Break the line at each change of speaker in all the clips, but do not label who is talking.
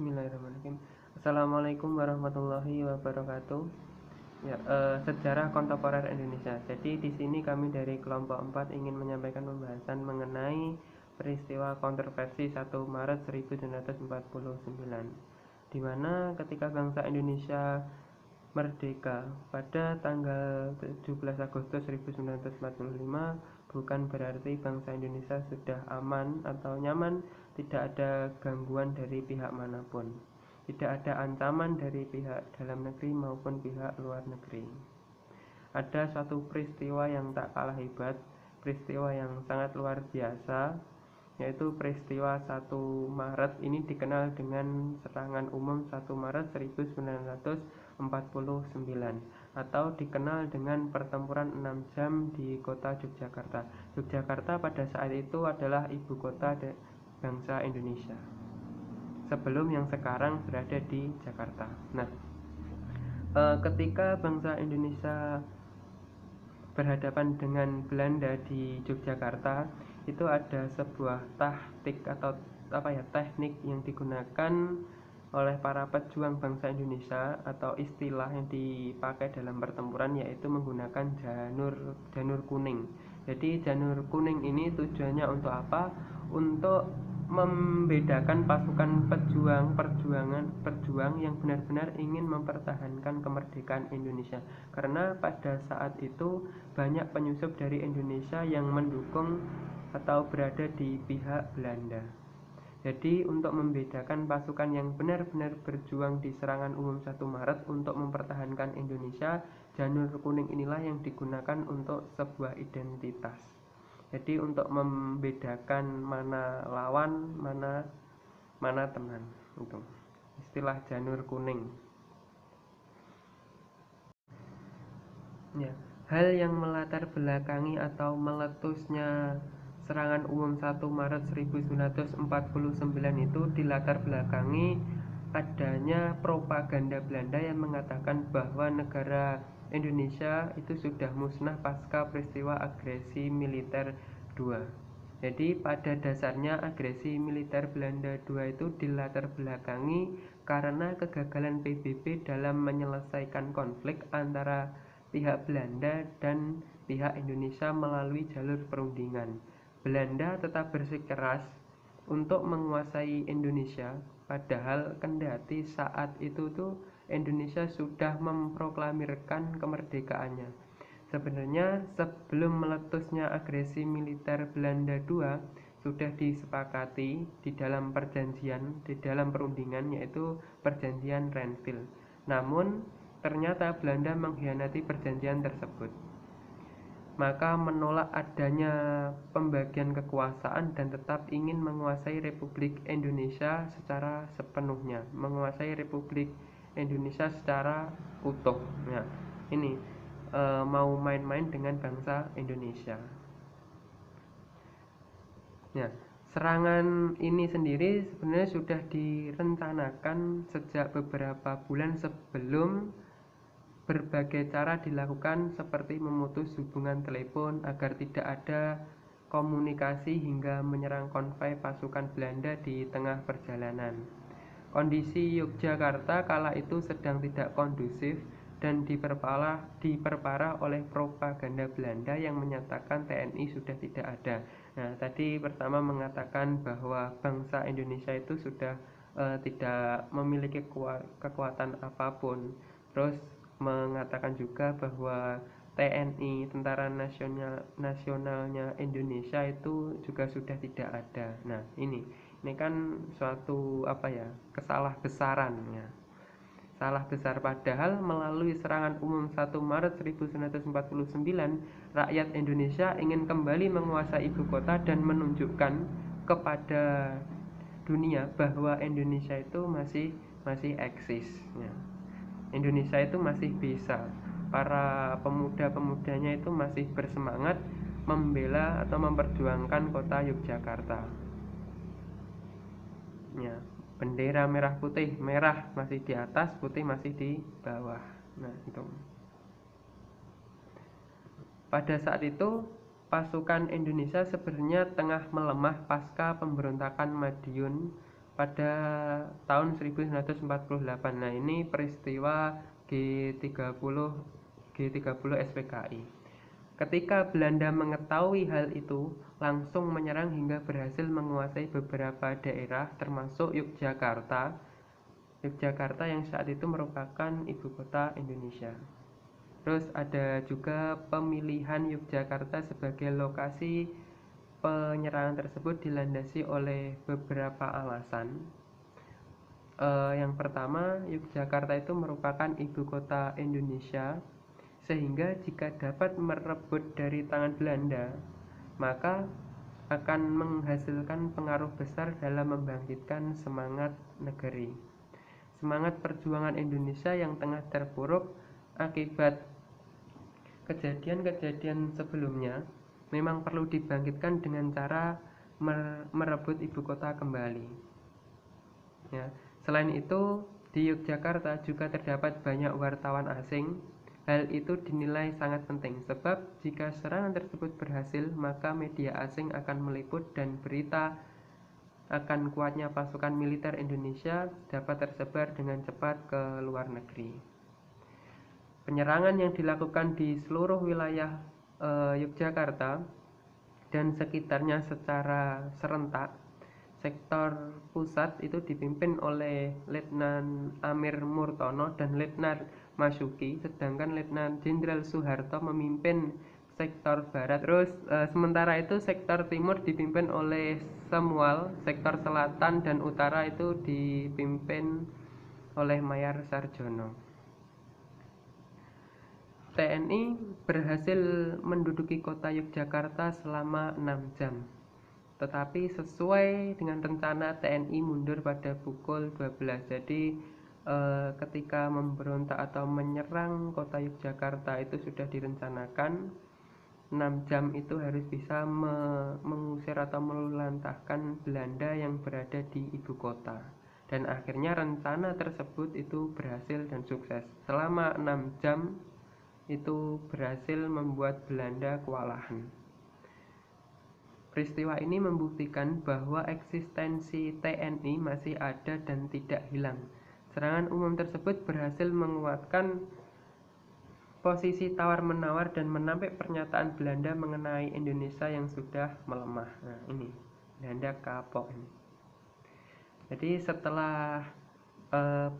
Bismillahirrahmanirrahim. Assalamualaikum warahmatullahi wabarakatuh. Sejarah kontemporer Indonesia. Jadi di sini kami dari kelompok 4 ingin menyampaikan pembahasan mengenai peristiwa kontroversi 1 Maret 1949, di mana ketika bangsa Indonesia merdeka pada tanggal 17 Agustus 1945, bukan berarti bangsa Indonesia sudah aman atau nyaman, tidak ada gangguan dari pihak manapun, tidak ada ancaman dari pihak dalam negeri maupun pihak luar negeri. Ada suatu peristiwa yang tak kalah hebat, peristiwa yang sangat luar biasa, yaitu peristiwa 1 Maret. Ini dikenal dengan serangan umum 1 Maret 1949 atau dikenal dengan pertempuran 6 jam di kota Yogyakarta. Yogyakarta pada saat itu adalah ibu kota bangsa Indonesia sebelum yang sekarang berada di Jakarta. Nah, ketika bangsa Indonesia berhadapan dengan Belanda di Yogyakarta, itu ada sebuah taktik atau teknik yang digunakan oleh para pejuang bangsa Indonesia, atau istilah yang dipakai dalam pertempuran yaitu menggunakan janur kuning. Jadi janur kuning ini tujuannya untuk apa? Untuk membedakan pasukan perjuang yang benar-benar ingin mempertahankan kemerdekaan Indonesia, karena pada saat itu banyak penyusup dari Indonesia yang mendukung atau berada di pihak Belanda. Jadi untuk membedakan pasukan yang benar-benar berjuang di serangan umum 1 Maret untuk mempertahankan Indonesia, janur kuning inilah yang digunakan untuk sebuah identitas. Jadi untuk membedakan mana lawan, mana teman, itu istilah janur kuning. Ya, hal yang melatar belakangi atau meletusnya serangan umum 1 Maret 1949 itu dilatar belakangi adanya propaganda Belanda yang mengatakan bahwa negara Indonesia itu sudah musnah pasca peristiwa agresi militer 2. Jadi pada dasarnya agresi militer Belanda 2 itu dilatar belakangi karena kegagalan PBB dalam menyelesaikan konflik antara pihak Belanda dan pihak Indonesia melalui jalur perundingan. Belanda tetap bersikeras untuk menguasai Indonesia, padahal kendati saat itu Indonesia sudah memproklamirkan kemerdekaannya. Sebenarnya sebelum meletusnya agresi militer Belanda 2 sudah disepakati di dalam perjanjian, di dalam perundingan, yaitu perjanjian Renville. Namun ternyata Belanda mengkhianati perjanjian tersebut, maka menolak adanya pembagian kekuasaan dan tetap ingin menguasai Republik Indonesia secara sepenuhnya, menguasai Republik Indonesia secara utuh. Nah, ini mau main-main dengan bangsa Indonesia. Nah, serangan ini sendiri sebenarnya sudah direncanakan sejak beberapa bulan sebelum. Berbagai cara dilakukan seperti memutus hubungan telepon agar tidak ada komunikasi hingga menyerang konvoi pasukan Belanda di tengah perjalanan. Kondisi Yogyakarta kala itu sedang tidak kondusif dan diperparah oleh propaganda Belanda yang menyatakan TNI sudah tidak ada. Nah, tadi pertama mengatakan bahwa bangsa Indonesia itu sudah tidak memiliki kekuatan apapun. Terus mengatakan juga bahwa TNI, Tentara Nasionalnya Indonesia, itu juga sudah tidak ada. Nah, ini kan suatu kesalahbesaran ya. Salah besar, padahal melalui serangan umum 1 Maret 1949, rakyat Indonesia ingin kembali menguasai ibu kota dan menunjukkan kepada dunia bahwa Indonesia itu masih eksis ya. Indonesia itu masih bisa, para pemuda-pemudanya itu masih bersemangat membela atau memperjuangkan kota Yogyakarta ya. Bendera merah putih, merah masih di atas, putih masih di bawah. Nah, itu pada saat itu pasukan Indonesia sebenarnya tengah melemah pasca pemberontakan Madiun pada tahun 1948. Nah, ini peristiwa G30 SPKI. Ketika Belanda mengetahui hal itu, langsung menyerang hingga berhasil menguasai beberapa daerah termasuk Yogyakarta yang saat itu merupakan ibu kota Indonesia. Terus ada juga pemilihan Yogyakarta sebagai lokasi penyerangan tersebut dilandasi oleh beberapa alasan. Yang pertama, Yogyakarta itu merupakan ibu kota Indonesia, sehingga jika dapat merebut dari tangan Belanda, maka akan menghasilkan pengaruh besar dalam membangkitkan semangat negeri. Semangat perjuangan Indonesia yang tengah terpuruk akibat kejadian-kejadian sebelumnya memang perlu dibangkitkan dengan cara merebut ibu kota kembali. Ya. Selain itu, di Yogyakarta juga terdapat banyak wartawan asing. Hal itu dinilai sangat penting, sebab jika serangan tersebut berhasil, maka media asing akan meliput dan berita akan kuatnya pasukan militer Indonesia dapat tersebar dengan cepat ke luar negeri. Penyerangan yang dilakukan di seluruh wilayah Yogyakarta dan sekitarnya secara serentak. Sektor pusat itu dipimpin oleh Letnan Amir Murtono dan Letnan Masuki, sedangkan Letnan Jenderal Soeharto memimpin sektor barat. Terus sementara itu sektor timur dipimpin oleh Samuel, sektor selatan dan utara itu dipimpin oleh Mayor Sarjono. TNI berhasil menduduki kota Yogyakarta selama 6 jam. Tetapi sesuai dengan rencana, TNI mundur pada pukul 12. Jadi ketika memberontak atau menyerang kota Yogyakarta itu sudah direncanakan 6 jam itu harus bisa mengusir atau meluluhlantahkan Belanda yang berada di ibu kota. Dan akhirnya rencana tersebut itu berhasil dan sukses. Selama 6 jam itu berhasil membuat Belanda kewalahan. Peristiwa ini membuktikan bahwa eksistensi TNI masih ada dan tidak hilang. Serangan umum tersebut berhasil menguatkan posisi tawar-menawar dan menampik pernyataan Belanda mengenai Indonesia yang sudah melemah. Nah, ini Belanda kapok ini. Jadi setelah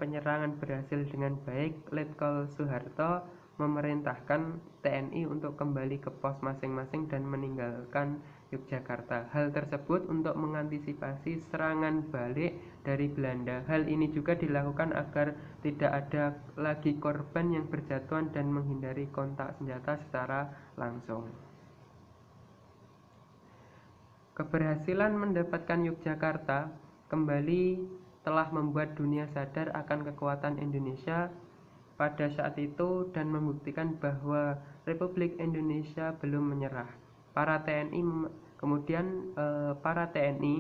penyerangan berhasil dengan baik, Letkol Soeharto memerintahkan TNI untuk kembali ke pos masing-masing dan meninggalkan Yogyakarta. Hal tersebut untuk mengantisipasi serangan balik dari Belanda. Hal ini juga dilakukan agar tidak ada lagi korban yang berjatuhan dan menghindari kontak senjata secara langsung. Keberhasilan mendapatkan Yogyakarta kembali telah membuat dunia sadar akan kekuatan Indonesia pada saat itu dan membuktikan bahwa Republik Indonesia belum menyerah. Para TNI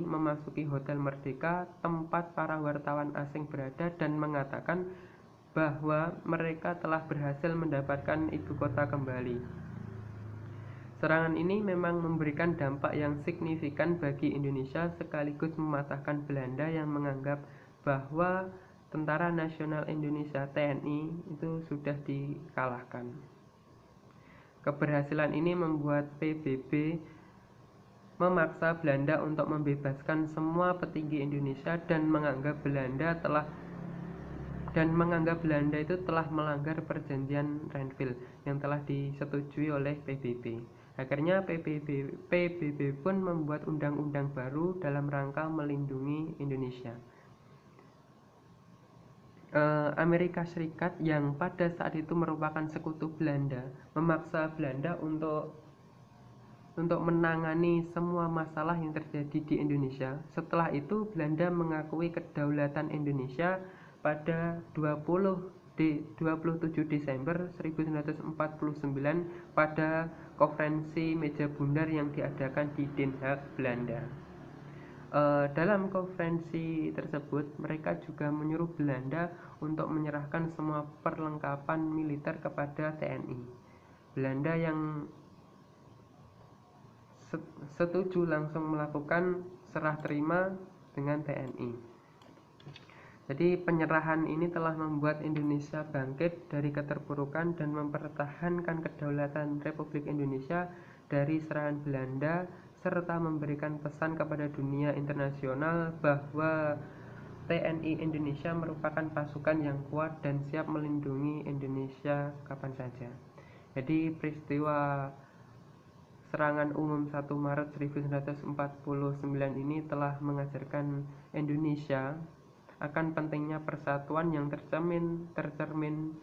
memasuki Hotel Merdeka, tempat para wartawan asing berada, dan mengatakan bahwa mereka telah berhasil mendapatkan ibu kota kembali. Serangan ini memang memberikan dampak yang signifikan bagi Indonesia, sekaligus mematahkan Belanda yang menganggap bahwa Tentara Nasional Indonesia (TNI) itu sudah dikalahkan. Keberhasilan ini membuat PBB memaksa Belanda untuk membebaskan semua petinggi Indonesia dan menganggap Belanda itu telah melanggar perjanjian Renville yang telah disetujui oleh PBB. Akhirnya PBB pun membuat undang-undang baru dalam rangka melindungi Indonesia. Amerika Serikat yang pada saat itu merupakan sekutu Belanda memaksa Belanda untuk menangani semua masalah yang terjadi di Indonesia. Setelah itu Belanda mengakui kedaulatan Indonesia pada 27 Desember 1949 pada konferensi meja bundar yang diadakan di Den Haag, Belanda. Dalam konferensi tersebut, mereka juga menyuruh Belanda untuk menyerahkan semua perlengkapan militer kepada TNI. Belanda yang setuju langsung melakukan serah terima dengan TNI. Jadi penyerahan ini telah membuat Indonesia bangkit dari keterpurukan dan mempertahankan kedaulatan Republik Indonesia dari serangan Belanda, serta memberikan pesan kepada dunia internasional bahwa TNI Indonesia merupakan pasukan yang kuat dan siap melindungi Indonesia kapan saja. Jadi peristiwa serangan umum 1 Maret 1949 ini telah mengajarkan Indonesia akan pentingnya persatuan yang tercermin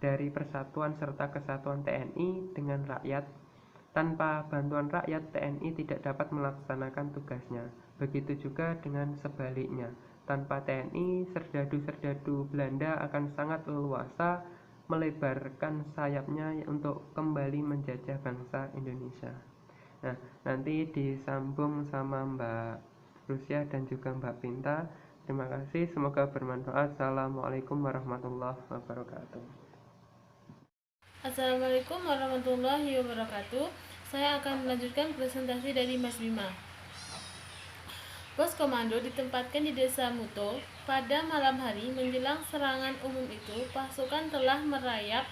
dari persatuan serta kesatuan TNI dengan rakyat. Tanpa bantuan rakyat, TNI tidak dapat melaksanakan tugasnya. Begitu juga dengan sebaliknya. Tanpa TNI, serdadu-serdadu Belanda akan sangat leluasa melebarkan sayapnya untuk kembali menjajah bangsa Indonesia. Nah, nanti disambung sama Mbak Rusia dan juga Mbak Pinta. Terima kasih, semoga bermanfaat. Assalamualaikum warahmatullahi wabarakatuh.
Assalamualaikum warahmatullahi wabarakatuh. Saya akan melanjutkan presentasi dari Mas Bima. Pos komando ditempatkan di Desa Muto. Pada malam hari menjelang serangan umum itu, pasukan telah merayap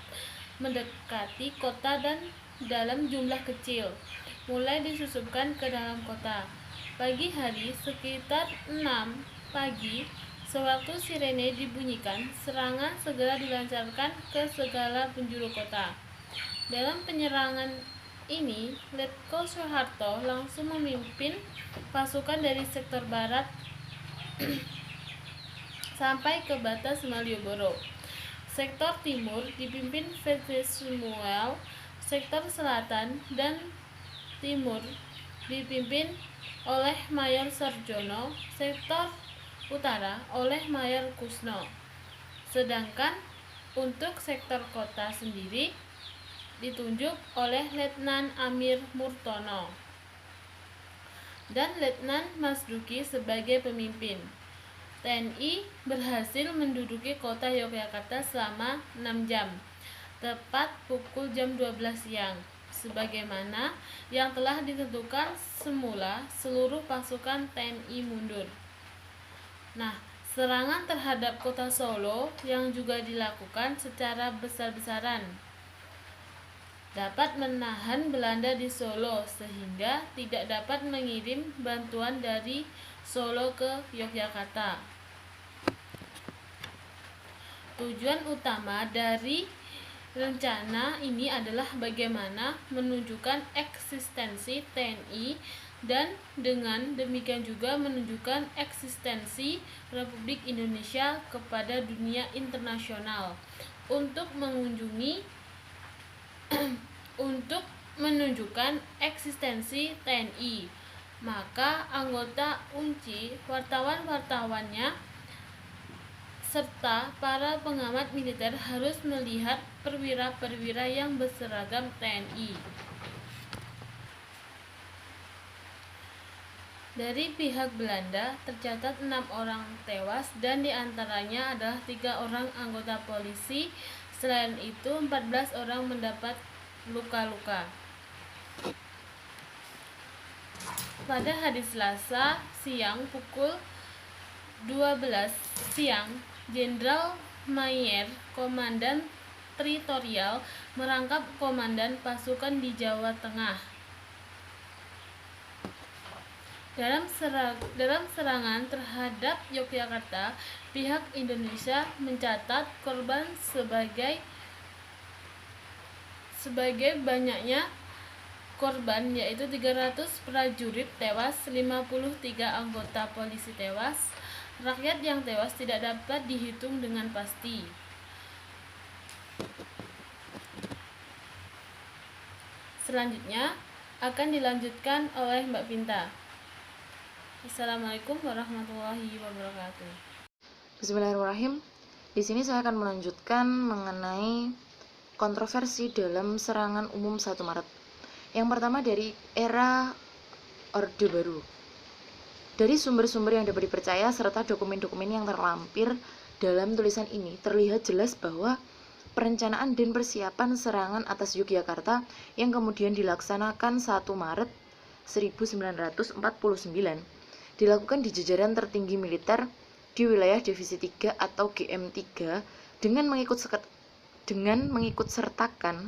mendekati kota dan dalam jumlah kecil mulai disusupkan ke dalam kota. Pagi hari sekitar 6 pagi, sewaktu sirene dibunyikan, serangan segera dilancarkan ke segala penjuru kota. Dalam penyerangan ini, Letko Soeharto langsung memimpin pasukan dari sektor barat sampai ke batas Malioboro. Sektor timur dipimpin Fredrik Samuel, sektor selatan dan timur dipimpin oleh Mayor Sarjono, sektor utara oleh Mayor Kusno. Sedangkan untuk sektor kota sendiri ditunjuk oleh Letnan Amir Murtono dan Letnan Masduki sebagai pemimpin. TNI berhasil menduduki kota Yogyakarta selama 6 jam, tepat pukul jam 12 siang. Sebagaimana yang telah ditentukan semula, seluruh pasukan TNI mundur. Nah, serangan terhadap kota Solo yang juga dilakukan secara besar-besaran dapat menahan Belanda di Solo sehingga tidak dapat mengirim bantuan dari Solo ke Yogyakarta. Tujuan utama dari rencana ini adalah bagaimana menunjukkan eksistensi TNI dan dengan demikian juga menunjukkan eksistensi Republik Indonesia kepada dunia internasional untuk menunjukkan eksistensi TNI. Maka anggota UNCI, wartawan-wartawannya, serta para pengamat militer harus melihat perwira-perwira yang berseragam TNI. Dari pihak Belanda tercatat 6 orang tewas dan diantaranya adalah 3 orang anggota polisi. Selain itu 14 orang mendapat luka-luka. Pada hari Selasa siang pukul 12 siang, Jenderal Mayer, Komandan Teritorial, merangkap komandan pasukan di Jawa Tengah. Dalam serangan terhadap Yogyakarta, pihak Indonesia mencatat korban sebagai banyaknya korban, yaitu 300 prajurit tewas, 53 anggota polisi tewas. Rakyat yang tewas tidak dapat dihitung dengan pasti. Selanjutnya akan dilanjutkan oleh Mbak Pinta. Assalamualaikum warahmatullahi wabarakatuh.
Bismillahirrahmanirrahim. Di sini saya akan melanjutkan mengenai kontroversi dalam serangan umum 1 Maret. Yang pertama dari era Orde Baru. Dari sumber-sumber yang dapat dipercaya serta dokumen-dokumen yang terlampir dalam tulisan ini, terlihat jelas bahwa perencanaan dan persiapan serangan atas Yogyakarta yang kemudian dilaksanakan 1 Maret 1949 dilakukan di jajaran tertinggi militer di wilayah divisi 3 atau GM3 dengan mengikut sertakan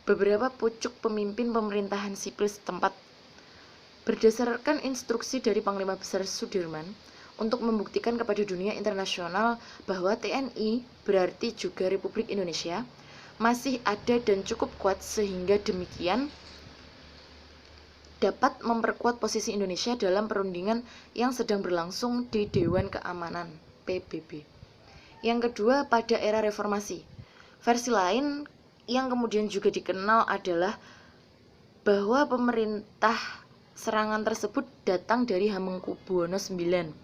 beberapa pucuk pemimpin pemerintahan sipil setempat. Berdasarkan instruksi dari Panglima Besar Sudirman untuk membuktikan kepada dunia internasional bahwa TNI berarti juga Republik Indonesia masih ada dan cukup kuat, sehingga demikian dapat memperkuat posisi Indonesia dalam perundingan yang sedang berlangsung di Dewan Keamanan PBB. Yang kedua, pada era reformasi. Versi lain yang kemudian juga dikenal adalah bahwa pemerintah serangan tersebut datang dari Hamengkubuwono IX.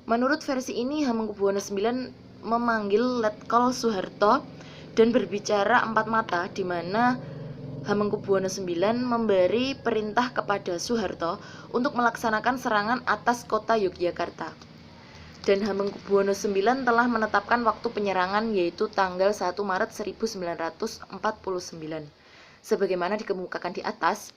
Menurut versi ini, Hamengkubuwono IX memanggil Letkol Soeharto dan berbicara empat mata, di mana Hamengkubuwono IX memberi perintah kepada Soeharto untuk melaksanakan serangan atas kota Yogyakarta. Dan Hamengkubuwono IX telah menetapkan waktu penyerangan, yaitu tanggal 1 Maret 1949. Sebagaimana dikemukakan di atas,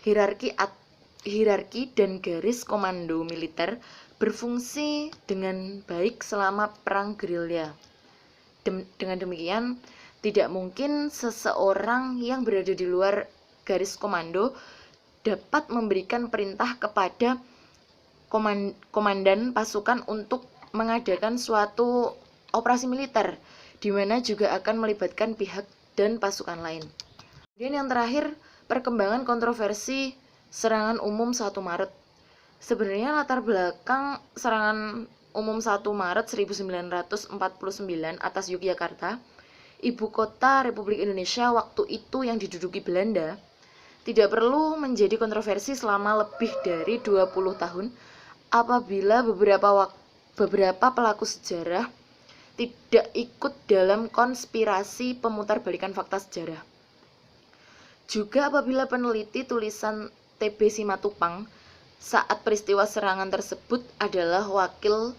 hierarki dan garis komando militer berfungsi dengan baik selama perang gerilya. Dengan demikian, tidak mungkin seseorang yang berada di luar garis komando dapat memberikan perintah kepada komandan pasukan untuk mengadakan suatu operasi militer, di mana juga akan melibatkan pihak dan pasukan lain. Kemudian yang terakhir, perkembangan kontroversi serangan umum 1 Maret. Sebenarnya latar belakang serangan umum 1 Maret 1949 atas Yogyakarta, ibu kota Republik Indonesia waktu itu yang diduduki Belanda, tidak perlu menjadi kontroversi selama lebih dari 20 tahun apabila beberapa pelaku sejarah tidak ikut dalam konspirasi pemutarbalikan fakta sejarah. Juga apabila peneliti tulisan TB Simatupang saat peristiwa serangan tersebut adalah wakil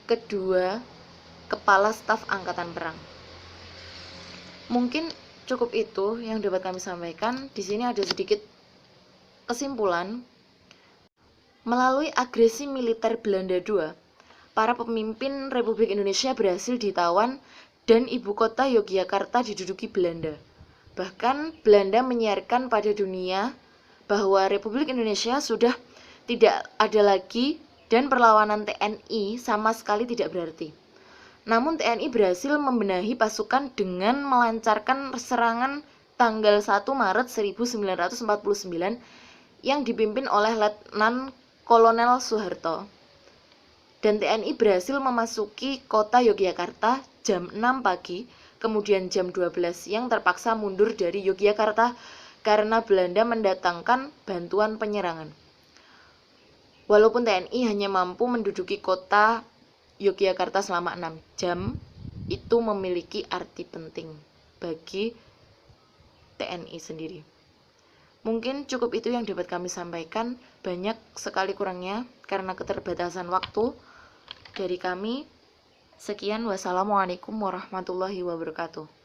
kedua Kepala Staf Angkatan Perang. Mungkin cukup itu yang dapat kami sampaikan. Di sini ada sedikit kesimpulan. Melalui agresi militer Belanda II, para pemimpin Republik Indonesia berhasil ditawan dan ibu kota Yogyakarta diduduki Belanda. Bahkan Belanda menyiarkan pada dunia bahwa Republik Indonesia sudah tidak ada lagi dan perlawanan TNI sama sekali tidak berarti. Namun TNI berhasil membenahi pasukan dengan melancarkan serangan tanggal 1 Maret 1949 yang dipimpin oleh Letnan Kolonel Soeharto. Dan TNI berhasil memasuki kota Yogyakarta jam 6 pagi, kemudian jam 12 yang terpaksa mundur dari Yogyakarta karena Belanda mendatangkan bantuan penyerangan. Walaupun TNI hanya mampu menduduki kota Yogyakarta selama 6 jam, itu memiliki arti penting bagi TNI sendiri. Mungkin cukup itu yang dapat kami sampaikan, banyak sekali kurangnya karena keterbatasan waktu dari kami. Sekian, wassalamualaikum warahmatullahi wabarakatuh.